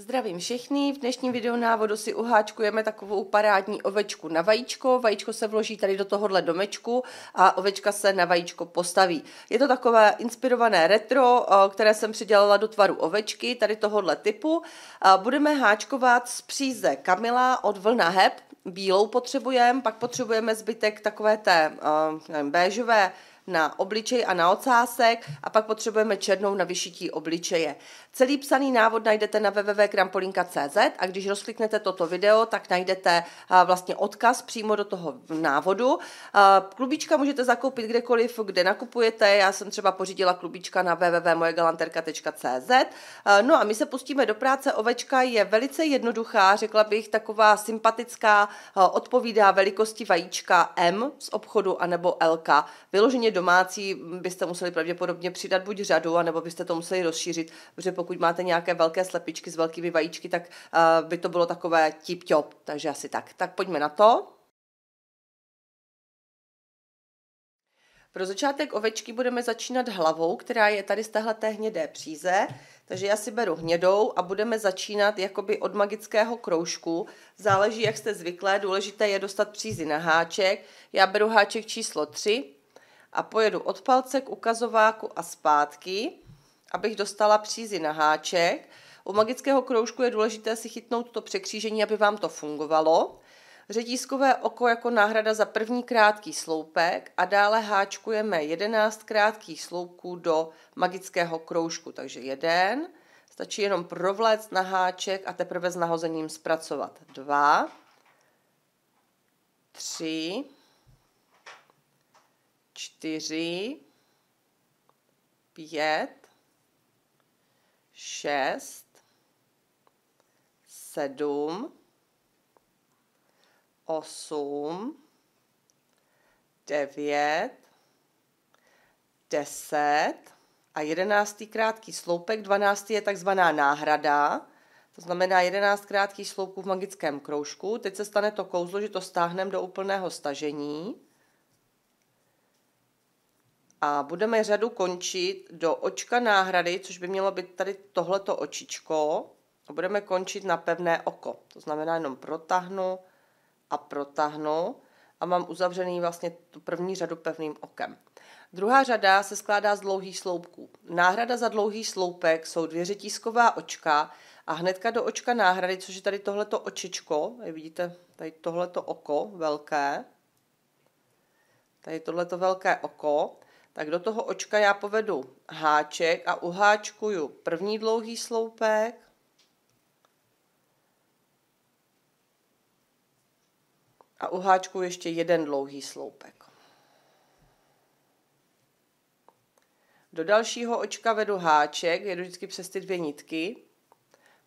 Zdravím všechny, v dnešním videonávodu si uháčkujeme takovou parádní ovečku na vajíčko. Vajíčko se vloží tady do tohohle domečku a ovečka se na vajíčko postaví. Je to takové inspirované retro, které jsem přidělala do tvaru ovečky, tady tohohle typu. Budeme háčkovat z příze Camilla od Vlna Heb. Bílou potřebujeme, pak potřebujeme zbytek takové té béžové na obličej a na ocásek a pak potřebujeme černou na vyšití obličeje. Celý psaný návod najdete na www.krampolinka.cz a když rozkliknete toto video, tak najdete vlastně odkaz přímo do toho návodu. Klubíčka můžete zakoupit kdekoliv, kde nakupujete. Já jsem třeba pořídila klubíčka na www.mojegalanterka.cz. No a my se pustíme do práce. Ovečka je velice jednoduchá, řekla bych taková sympatická, odpovídá velikosti vajíčka M z obchodu anebo LK. Vyloženě domácí byste museli pravděpodobně přidat buď řadu, anebo byste to museli rozšířit, protože pokud máte nějaké velké slepičky s velkými vajíčky, tak by to bylo takové tip-top, takže asi tak. Tak pojďme na to. Pro začátek ovečky budeme začínat hlavou, která je tady z téhleté hnědé příze, takže já si beru hnědou a budeme začínat jakoby od magického kroužku. Záleží, jak jste zvyklé, důležité je dostat přízi na háček. Já beru háček číslo 3 a pojedu od palce k ukazováku a zpátky, abych dostala přízi na háček. U magického kroužku je důležité si chytnout to překřížení, aby vám to fungovalo. Řetízkové oko jako náhrada za první krátký sloupek a dále háčkujeme 11 krátkých sloupků do magického kroužku. Takže 1, stačí jenom provléct na háček a teprve s nahozením zpracovat. 2, 3, 4, 5, 6, 7, 8, 9, 10 a 11. krátký sloupek, 12. je takzvaná náhrada, to znamená 11 krátkých sloupků v magickém kroužku. Teď se stane to kouzlo, že to stáhneme do úplného stažení. A budeme řadu končit do očka náhrady, což by mělo být tady tohleto očičko. A budeme končit na pevné oko. To znamená jenom protáhnu a protáhnu a mám uzavřený vlastně tu první řadu pevným okem. Druhá řada se skládá z dlouhých sloupků. Náhrada za dlouhý sloupek jsou 2 řetízková očka a hnedka do očka náhrady, což je tady tohleto očičko, vidíte tady tohleto oko velké, tady tohleto velké oko, tak do toho očka já povedu háček a uháčkuju první dlouhý sloupek a uháčkuju ještě jeden dlouhý sloupek. Do dalšího očka vedu háček, jedu vždycky přes ty 2 nitky,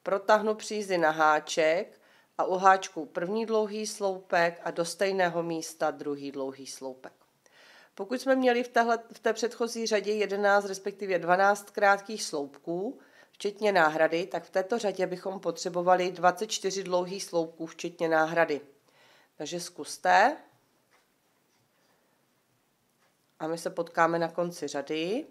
protáhnu přízi na háček a uháčkuju první dlouhý sloupek a do stejného místa druhý dlouhý sloupek. Pokud jsme měli v té předchozí řadě 11, respektive 12 krátkých sloupků, včetně náhrady, tak v této řadě bychom potřebovali 24 dlouhých sloupků, včetně náhrady. Takže zkuste. A my se potkáme na konci řady.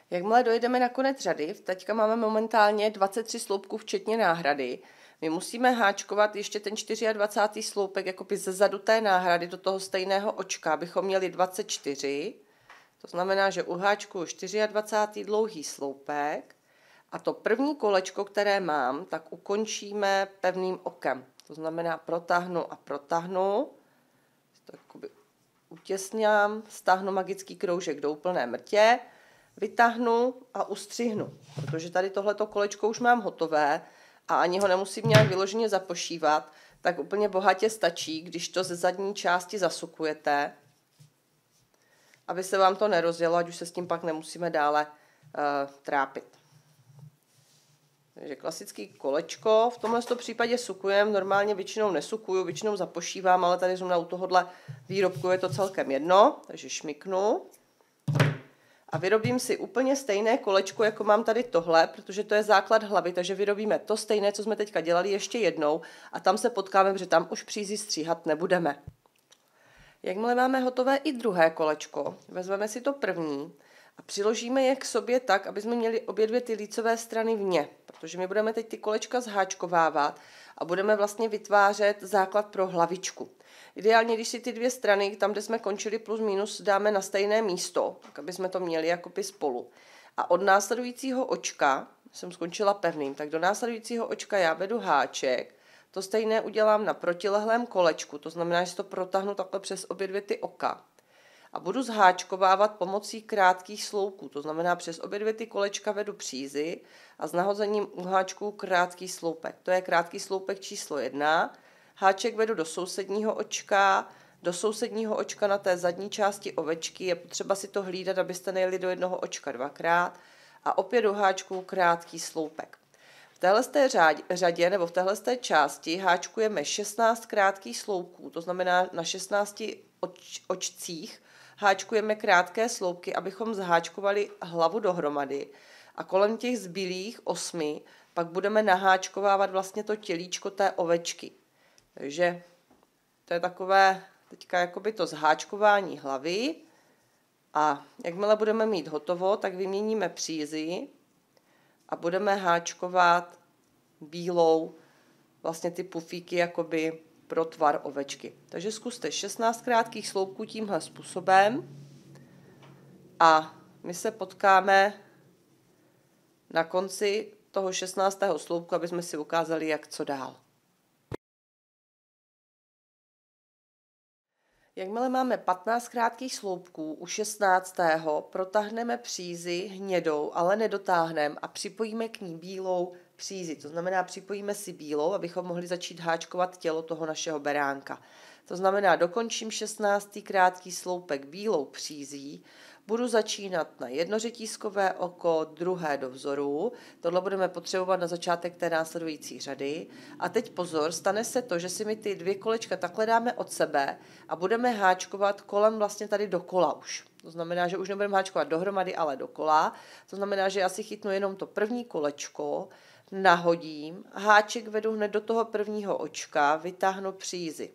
Jakmile dojedeme na konec řady, teďka máme momentálně 23 sloupků, včetně náhrady. My musíme háčkovat ještě ten 24. sloupek jakoby ze zadu té náhrady do toho stejného očka, abychom měli 24. To znamená, že uháčkuju 24. dlouhý sloupek a to první kolečko, které mám, tak ukončíme pevným okem. To znamená protáhnu a protáhnu, to jakoby utěsňám, stáhnu magický kroužek do úplné mrtě, vytáhnu a ustřihnu, protože tady tohleto kolečko už mám hotové a ani ho nemusím nějak vyloženě zapošívat, tak úplně bohatě stačí, když to ze zadní části zasukujete, aby se vám to nerozjelo, ať už se s tím pak nemusíme dále trápit. Takže klasický kolečko, v tomhle případě sukujem, normálně většinou nesukuju, většinou zapošívám, ale tady zrovna u tohohle výrobku je to celkem jedno, takže šmiknu. A vyrobím si úplně stejné kolečko, jako mám tady tohle, protože to je základ hlavy, takže vyrobíme to stejné, co jsme teďka dělali, ještě jednou a tam se potkáme, protože tam už přízi stříhat nebudeme. Jakmile máme hotové i druhé kolečko, vezmeme si to první A přiložíme je k sobě tak, aby jsme měli obě dvě ty lícové strany vně, protože my budeme teď ty kolečka zháčkovávat a budeme vlastně vytvářet základ pro hlavičku. Ideálně, když si ty dvě strany, tam, kde jsme končili plus minus, dáme na stejné místo, tak aby jsme to měli jakoby spolu. A od následujícího očka, jsem skončila pevným, tak do následujícího očka já vedu háček, to stejné udělám na protilehlém kolečku, to znamená, že to protáhnu takhle přes obě dvě ty oka. A budu zháčkovávat pomocí krátkých sloupků, to znamená přes obě dvě ty kolečka vedu přízy a s nahozením u háčků krátký sloupek. To je krátký sloupek číslo 1. Háček vedu do sousedního očka na té zadní části ovečky, je potřeba si to hlídat, abyste nejeli do jednoho očka dvakrát a opět do háčků krátký sloupek. V téhle řadě nebo v téhle části háčkujeme 16 krátkých sloupků, to znamená na 16 očcích háčkujeme krátké sloupky, abychom zháčkovali hlavu dohromady a kolem těch zbylých 8 pak budeme naháčkovávat vlastně to tělíčko té ovečky. Takže to je takové teďka jakoby to zháčkování hlavy a jakmile budeme mít hotovo, tak vyměníme přízy a budeme háčkovat bílou vlastně ty pufíky jakoby pro tvar ovečky. Takže zkuste 16 krátkých sloupků tímhle způsobem a my se potkáme na konci toho 16. sloupku, aby jsme si ukázali, jak co dál. Jakmile máme 15 krátkých sloupků, u 16. protáhneme přízi hnědou, ale nedotáhneme a připojíme k ní bílou přízi. To znamená, připojíme si bílou, abychom mohli začít háčkovat tělo toho našeho beránka. To znamená, dokončím 16. krátký sloupek bílou přízí, budu začínat na jedno řetízkové oko, druhé do vzoru. Tohle budeme potřebovat na začátek té následující řady. A teď pozor, stane se to, že si my ty dvě kolečka takhle dáme od sebe a budeme háčkovat kolem vlastně tady dokola už. To znamená, že už nebudeme háčkovat dohromady, ale dokola. To znamená, že já si chytnu jenom to první kolečko, nahodím, háček vedu hned do toho prvního očka, vytáhnu přízi.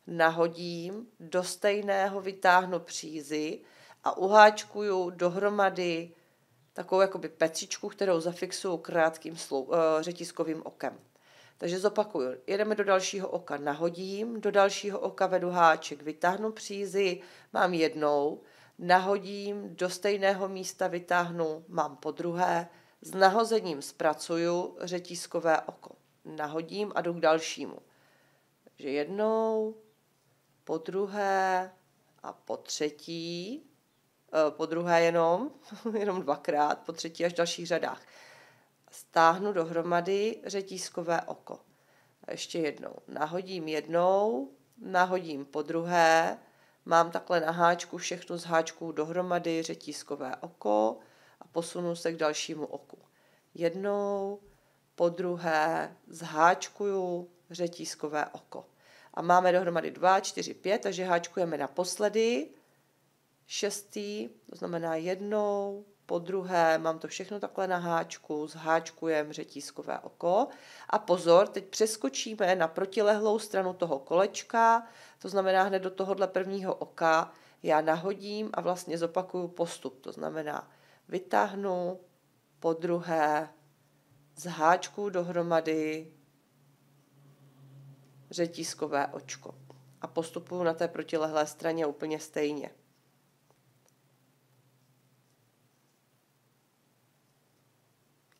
Nahodím, do stejného vytáhnu přízi a uháčkuju dohromady takovou jakoby pecičku, kterou zafixuju krátkým řetízkovým okem. Takže zopakuju, jedeme do dalšího oka, nahodím, do dalšího oka vedu háček, vytáhnu přízi, mám jednou, nahodím, do stejného místa vytáhnu, mám po druhé, s nahozením zpracuju řetízkové oko. Nahodím a jdu k dalšímu. Takže jednou, po druhé a po třetí, po druhé jenom dvakrát, po třetí až v dalších řadách. Stáhnu dohromady řetízkové oko. A ještě jednou. Nahodím jednou, nahodím po druhé, mám takhle na háčku všechno z háčků dohromady řetízkové oko a posunu se k dalšímu oku. Jednou, po druhé, zháčkuju řetízkové oko. A máme dohromady 2, 4, 5, takže háčkujeme naposledy. 6, to znamená jednou, po druhé, mám to všechno takhle na háčku, zháčkujem řetízkové oko. A pozor, teď přeskočíme na protilehlou stranu toho kolečka, to znamená hned do tohohle prvního oka, já nahodím a vlastně zopakuju postup, to znamená vytáhnu, po druhé, zháčkuju dohromady řetízkové očko. A postupuju na té protilehlé straně úplně stejně.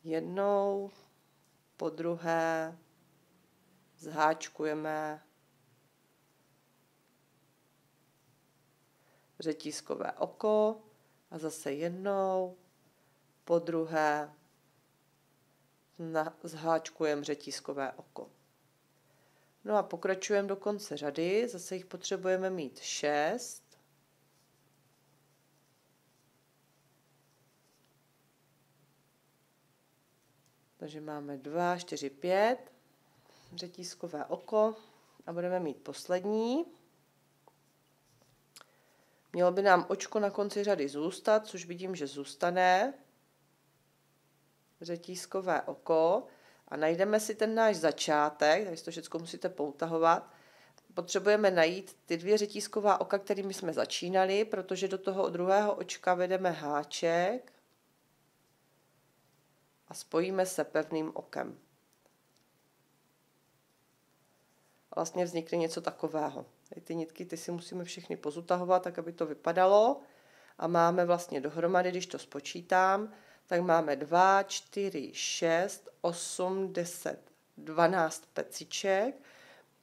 Jednou, po druhé, zháčkujeme řetízkové oko a zase jednou, po druhé, zháčkujeme řetízkové oko. No a pokračujeme do konce řady, zase jich potřebujeme mít 6. Takže máme 2, 4, 5, řetízkové oko a budeme mít poslední. Mělo by nám očko na konci řady zůstat, což vidím, že zůstane. Řetízkové oko a najdeme si ten náš začátek, takže to všechno musíte poutahovat. potřebujeme najít ty 2 řetízková oka, kterými jsme začínali, protože do toho druhého očka vedeme háček a spojíme se pevným okem. Vlastně vznikne něco takového. Ty nitky ty si musíme všechny pozutahovat, tak aby to vypadalo. A máme vlastně dohromady, když to spočítám, tak máme 2, 4, 6, 8, 10, 12 peciček.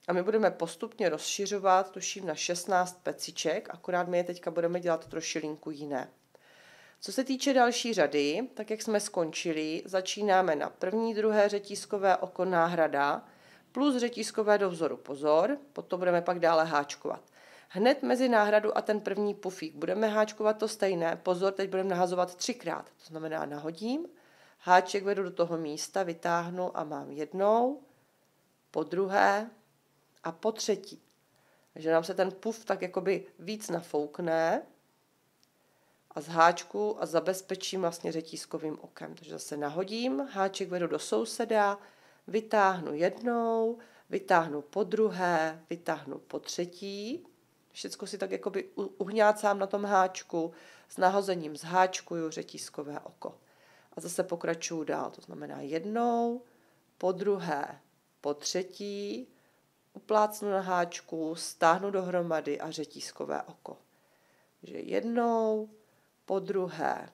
A my budeme postupně rozšiřovat, tuším na 16 peciček, akorát my je teďka budeme dělat trošilinku jiné. Co se týče další řady, tak jak jsme skončili, začínáme na první, druhé řetízkové oko náhrada plus řetízkové do vzoru. Pozor, potom budeme pak dále háčkovat. Hned mezi náhradu a ten první pufík budeme háčkovat to stejné. Pozor, teď budeme nahazovat 3krát. To znamená nahodím, háček vedu do toho místa, vytáhnu a mám jednou, po druhé a po třetí. Takže nám se ten puf tak jakoby víc nafoukne a z háčku a zabezpečím vlastně řetízkovým okem. Takže zase nahodím, háček vedu do souseda, vytáhnu jednou, vytáhnu po druhé, vytáhnu po třetí. Všecko si tak jakoby uhňácám na tom háčku, s nahozením zháčkuju řetízkové oko. A zase pokračuju dál, to znamená jednou, po druhé, po třetí, uplácnu na háčku, stáhnu dohromady a řetízkové oko. Takže jednou, po druhé,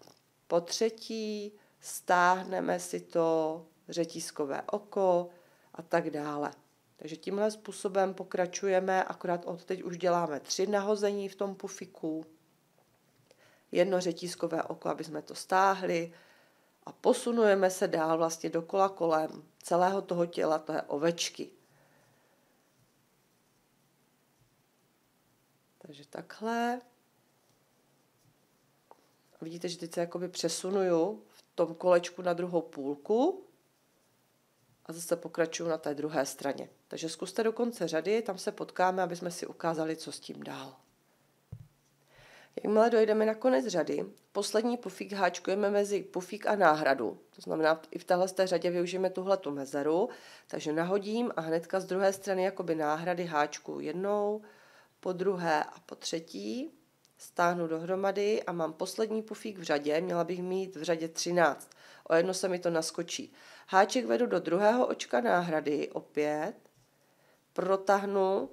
po třetí, stáhneme si to řetízkové oko a tak dále. Takže tímhle způsobem pokračujeme, akorát od teď už děláme 3 nahození v tom pufiku, jedno řetízkové oko, aby jsme to stáhli a posunujeme se dál vlastně dokola kolem celého toho těla té ovečky. Takže takhle. Vidíte, že teď se jakoby přesunuju v tom kolečku na druhou půlku a zase pokračuju na té druhé straně. Takže zkuste do konce řady, tam se potkáme, aby jsme si ukázali, co s tím dál. Jakmile dojdeme na konec řady, poslední pufík háčkujeme mezi pufík a náhradu. To znamená, i v téhle řadě využijeme tuhletu mezeru, takže nahodím a hnedka z druhé strany jakoby náhrady háčku jednou, po druhé a po třetí, stáhnu dohromady a mám poslední pufík v řadě, měla bych mít v řadě 13. O jedno se mi to naskočí. Háček vedu do druhého očka náhrady, opět, protáhnu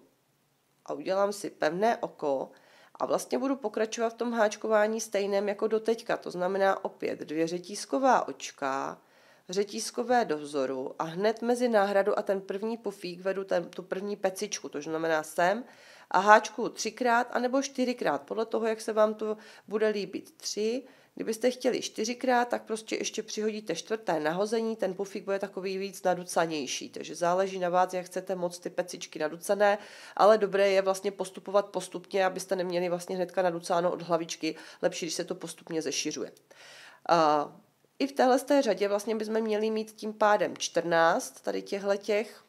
a udělám si pevné oko a vlastně budu pokračovat v tom háčkování stejném jako doteďka. To znamená opět 2 řetízková očka, řetízkové do vzoru a hned mezi náhradu a ten první pufík vedu tu první pecičku, to znamená sem a háčku 3krát anebo 4krát, podle toho, jak se vám to bude líbit. 3. Kdybyste chtěli 4krát, tak prostě ještě přihodíte 4. nahození, ten pufík bude takový víc naducanější, takže záleží na vás, jak chcete moc ty pecičky naducané, ale dobré je vlastně postupovat postupně, abyste neměli vlastně hnedka naducáno od hlavičky, lepší, když se to postupně zešiřuje. I v téhle řadě vlastně bychom měli mít tím pádem 14 tady těch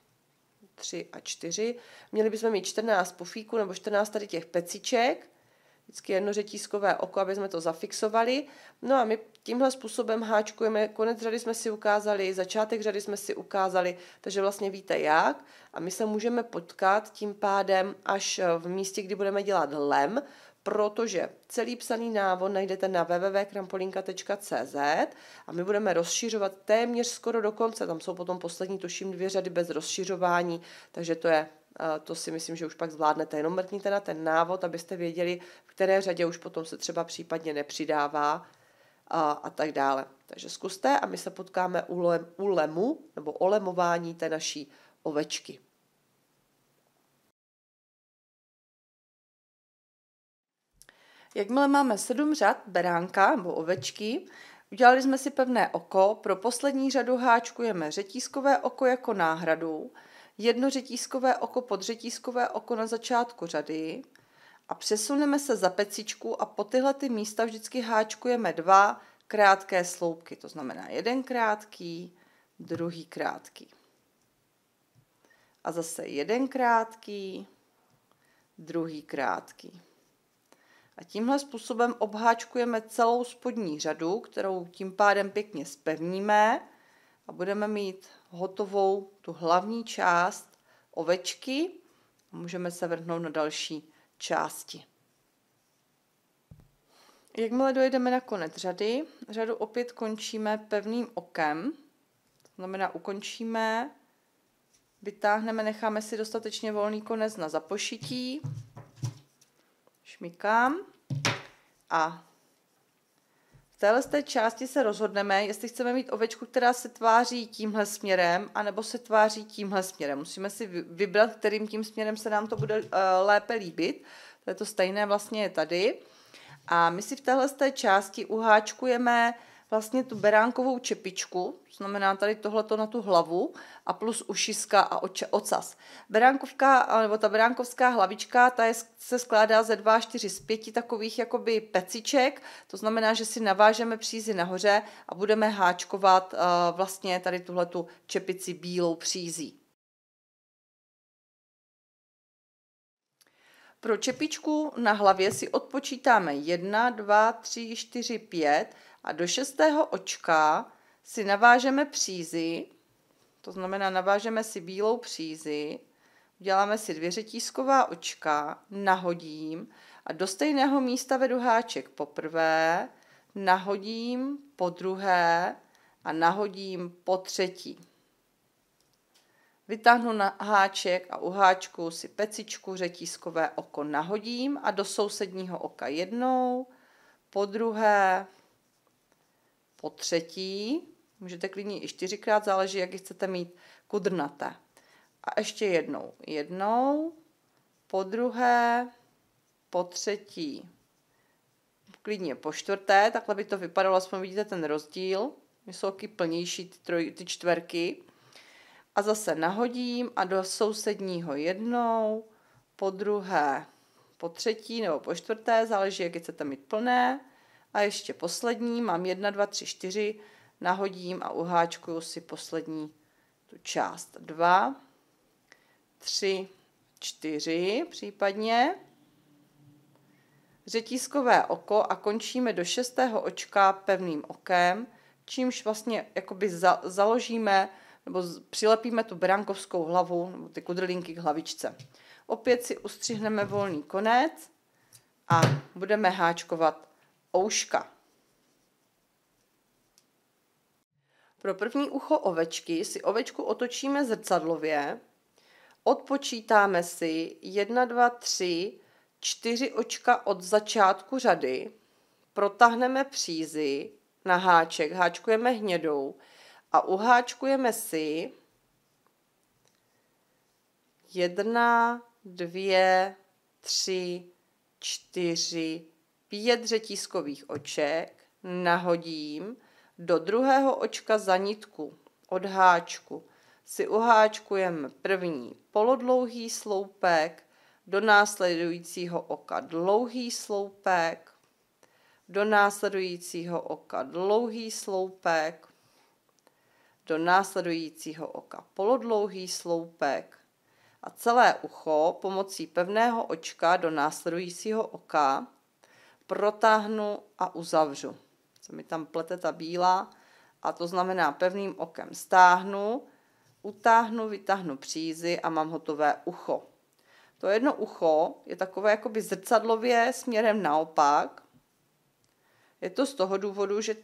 3 a 4. Měli bychom mít 14 pufíků nebo 14 tady těch peciček, vždycky jedno řetízkové oko, aby jsme to zafixovali. No a my tímhle způsobem háčkujeme, konec řady jsme si ukázali, začátek řady jsme si ukázali, takže vlastně víte jak. A my se můžeme potkat tím pádem až v místě, kdy budeme dělat lem, protože celý psaný návod najdete na www.krampolinka.cz a my budeme rozšiřovat téměř skoro do konce. Tam jsou potom poslední, tuším, 2 řady bez rozšiřování, takže to si myslím, že už pak zvládnete. Jenom mrkněte na ten návod, abyste věděli, v které řadě už potom se třeba případně nepřidává a tak dále. Takže zkuste a my se potkáme u lemu nebo olemování té naší ovečky. Jakmile máme 7 řad beránka nebo ovečky, udělali jsme si pevné oko, pro poslední řadu háčkujeme řetízkové oko jako náhradu, jedno řetízkové oko pod řetízkové oko na začátku řady a přesuneme se za pecičku a po tyhle ty místa vždycky háčkujeme 2 krátké sloupky, to znamená jeden krátký, druhý krátký. A zase jeden krátký, druhý krátký. A tímhle způsobem obháčkujeme celou spodní řadu, kterou tím pádem pěkně zpevníme a budeme mít hotovou tu hlavní část ovečky Můžeme se vrhnout na další části. Jakmile dojedeme na konec řady, řadu opět končíme pevným okem. To znamená, ukončíme, vytáhneme, necháme si dostatečně volný konec na zapošití. Šmykám. A v téhle části se rozhodneme, jestli chceme mít ovečku, která se tváří tímhle směrem, anebo se tváří tímhle směrem. Musíme si vybrat, kterým tím směrem se nám to bude lépe líbit. To je to stejné vlastně je tady. A my si v téhle části uháčkujeme vlastně tu beránkovou čepičku, to znamená tady tohleto na tu hlavu a plus ušiska a ocas. Beránkovka, nebo ta beránkovská hlavička, se skládá ze 2, 4 z 5 takových jakoby peciček, to znamená, že si navážeme přízi nahoře a budeme háčkovat vlastně tady tuhletu čepici bílou přízí. Pro čepičku na hlavě si odpočítáme 1, 2, 3, 4, 5 a do 6. očka si navážeme přízi, to znamená navážeme si bílou přízi, uděláme si 2 řetízková očka, nahodím a do stejného místa vedu háček poprvé, nahodím po druhé a nahodím po třetí. Vytáhnu na háček a u háčku si pecičku, řetízkové oko nahodím a do sousedního oka jednou, po druhé, po třetí, můžete klidně i 4krát, záleží, jak chcete mít kudrnaté. A ještě jednou, po druhé, po třetí, klidně po čtvrté, takhle by to vypadalo, aspoň vidíte ten rozdíl, jsou taky plnější ty čtverky. A zase nahodím a do sousedního jednou, po druhé, po třetí nebo po čtvrté, záleží, jak chcete mít plné. A ještě poslední, mám 1, 2, 3, 4, nahodím a uháčkuju si poslední tu část. 2, 3, 4 případně. Řetízkové oko a končíme do 6. očka pevným okem, čímž vlastně jakoby založíme nebo přilepíme tu beránkovskou hlavu, nebo ty kudrlinky k hlavičce. Opět si ustřihneme volný konec a budeme háčkovat ouška. Pro první ucho ovečky si ovečku otočíme zrcadlově, odpočítáme si 1, 2, 3, 4 očka od začátku řady, protáhneme přízi na háček, háčkujeme hnědou, a uháčkujeme si 1, 2, 3, 4, 5 řetízkových oček, nahodím, do druhého očka za nitku od háčku si uháčkujeme první polodlouhý sloupek, do následujícího oka dlouhý sloupek, do následujícího oka dlouhý sloupek, do následujícího oka polodlouhý sloupek a celé ucho pomocí pevného očka do následujícího oka protáhnu a uzavřu. Se mi tam plete ta bílá a to znamená pevným okem stáhnu, utáhnu, vytáhnu přízi a mám hotové ucho. To jedno ucho je takové jakoby zrcadlově směrem naopak. Je to z toho důvodu, že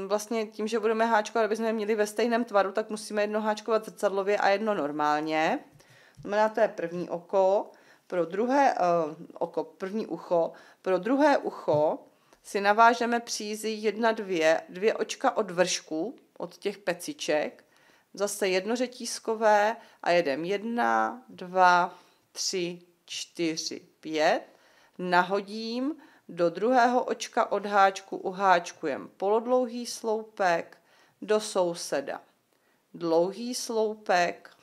vlastně tím, že budeme háčkovat, aby jsme je měli ve stejném tvaru, tak musíme jedno háčkovat zrcadlově a jedno normálně. Znamená, to je první oko, pro druhé první ucho. Pro druhé ucho si navážeme přízi 1, 2 očka od vršku, od těch peciček. Zase jedno řetízkové a jedem 1, 2, 3, 4, 5. Nahodím. Do druhého očka od háčku uháčkujem polodlouhý sloupek, do souseda dlouhý sloupek,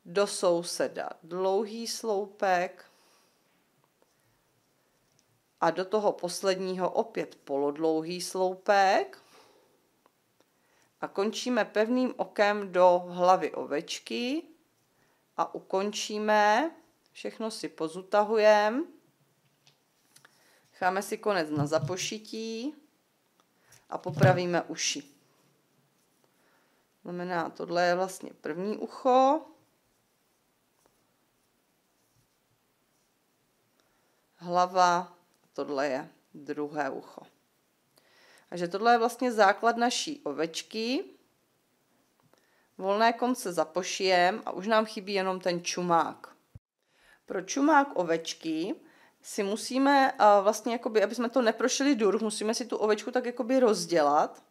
do souseda dlouhý sloupek a do toho posledního opět polodlouhý sloupek a končíme pevným okem do hlavy ovečky a ukončíme, všechno si pozutahujeme. Necháme si konec na zapošití a popravíme uši. Znamená, tohle je vlastně první ucho. hlava, tohle je druhé ucho. Takže tohle je vlastně základ naší ovečky. Volné konce zapošijem a už nám chybí jenom ten čumák. Pro čumák ovečky si musíme vlastně, jakoby, aby jsme to neprošili durch, musíme si tu ovečku tak jakoby rozdělat.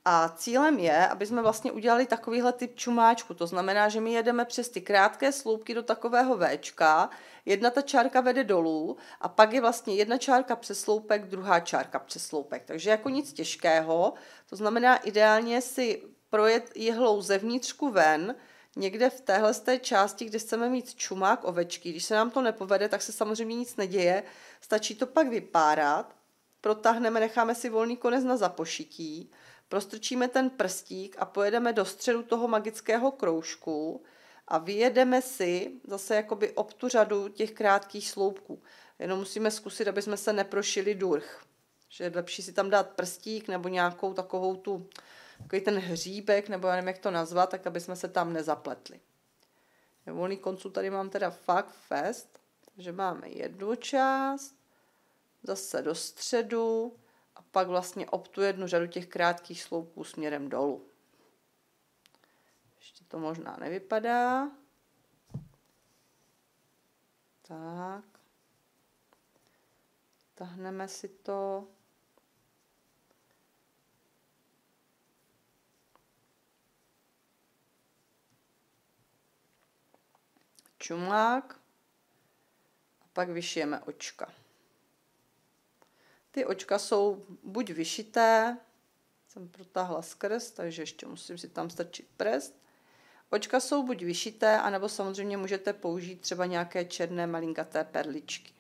A cílem je, aby jsme vlastně udělali takovýhle typ čumáčku. To znamená, že my jedeme přes ty krátké sloupky do takového Včka, jedna ta čárka vede dolů a pak je vlastně jedna čárka přes sloupek, druhá čárka přes sloupek. Takže jako nic těžkého, to znamená ideálně si projet jihlou zevnitřku ven, někde v téhle části, kde chceme mít čumák ovečky. Když se nám to nepovede, tak se samozřejmě nic neděje, stačí to pak vypárat, protáhneme, necháme si volný konec na zapošití, prostrčíme ten prstík a pojedeme do středu toho magického kroužku a vyjedeme si zase jakoby ob tu řadu těch krátkých sloupků. Jenom musíme zkusit, aby jsme se neprošili durch. Že je lepší si tam dát prstík nebo nějakou takovou takový ten hříbek, nebo já nevím, jak to nazvat, tak aby jsme se tam nezapletli. Volný konců tady mám teda fakt fest, takže máme jednu část, zase do středu, a pak vlastně ob tu jednu řadu těch krátkých sloupků směrem dolů. Ještě to možná nevypadá. Tak. Tahneme si to. Čumák. A pak vyšijeme očka. Ty očka jsou buď vyšité, jsem protáhla skrz, takže ještě musím si tam strčit prst. Očka jsou buď vyšité, anebo samozřejmě můžete použít třeba nějaké černé malinkaté perličky.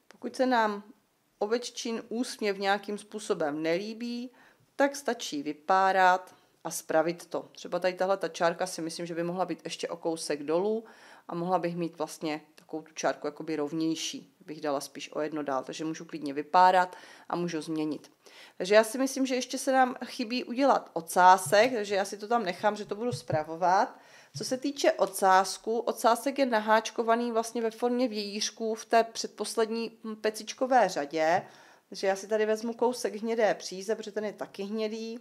Pokud se nám oveččin úsměv nějakým způsobem nelíbí, tak stačí vypárat a spravit to. Třeba tady tahle ta čárka si myslím, že by mohla být ještě o kousek dolů a mohla bych mít vlastně takovou tu čárku jakoby rovnější. Bych dala spíš o jedno dál, takže můžu klidně vypárat a můžu změnit. Takže já si myslím, že ještě se nám chybí udělat ocásek, takže já si to tam nechám, že to budu spravovat. Co se týče ocásku, ocásek je naháčkovaný vlastně ve formě vějířků v té předposlední pecičkové řadě. Takže já si tady vezmu kousek hnědé příze, protože ten je taky hnědý.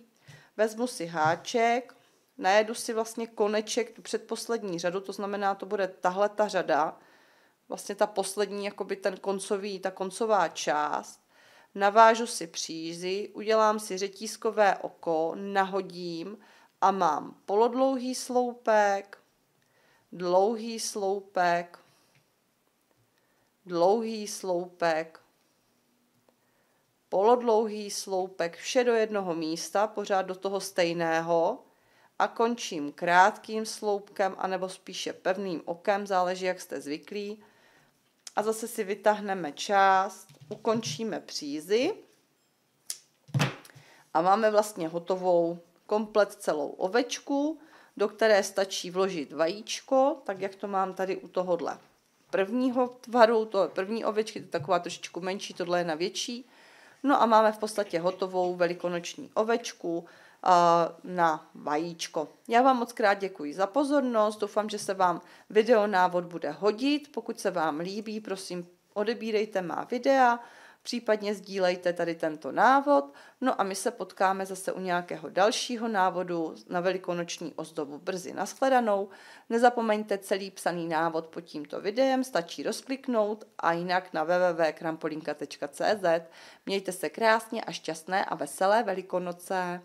Vezmu si háček, najedu si vlastně koneček, tu předposlední řadu, to znamená, to bude tahle ta řada, vlastně ta poslední, jakoby ta koncová část. Navážu si přízi, udělám si řetízkové oko, nahodím a mám polodlouhý sloupek, dlouhý sloupek, dlouhý sloupek, polodlouhý sloupek, vše do jednoho místa, pořád do toho stejného a končím krátkým sloupkem anebo spíše pevným okem, záleží, jak jste zvyklí. A zase si vytáhneme část, ukončíme přízi a máme vlastně hotovou komplet celou ovečku, do které stačí vložit vajíčko, tak jak to mám tady u tohohle prvního tvaru, to je první ovečky, to je taková trošičku menší, tohle je na větší. No a máme v podstatě hotovou velikonoční ovečku na vajíčko. Já vám moc krát děkuji za pozornost, doufám, že se vám videonávod bude hodit. Pokud se vám líbí, prosím, odebírejte má videa, případně sdílejte tady tento návod. No a my se potkáme zase u nějakého dalšího návodu na velikonoční ozdobu brzy. Nashledanou. Nezapomeňte celý psaný návod pod tímto videem, stačí rozkliknout a jinak na www.krampolinka.cz. Mějte se krásně a šťastné a veselé Velikonoce.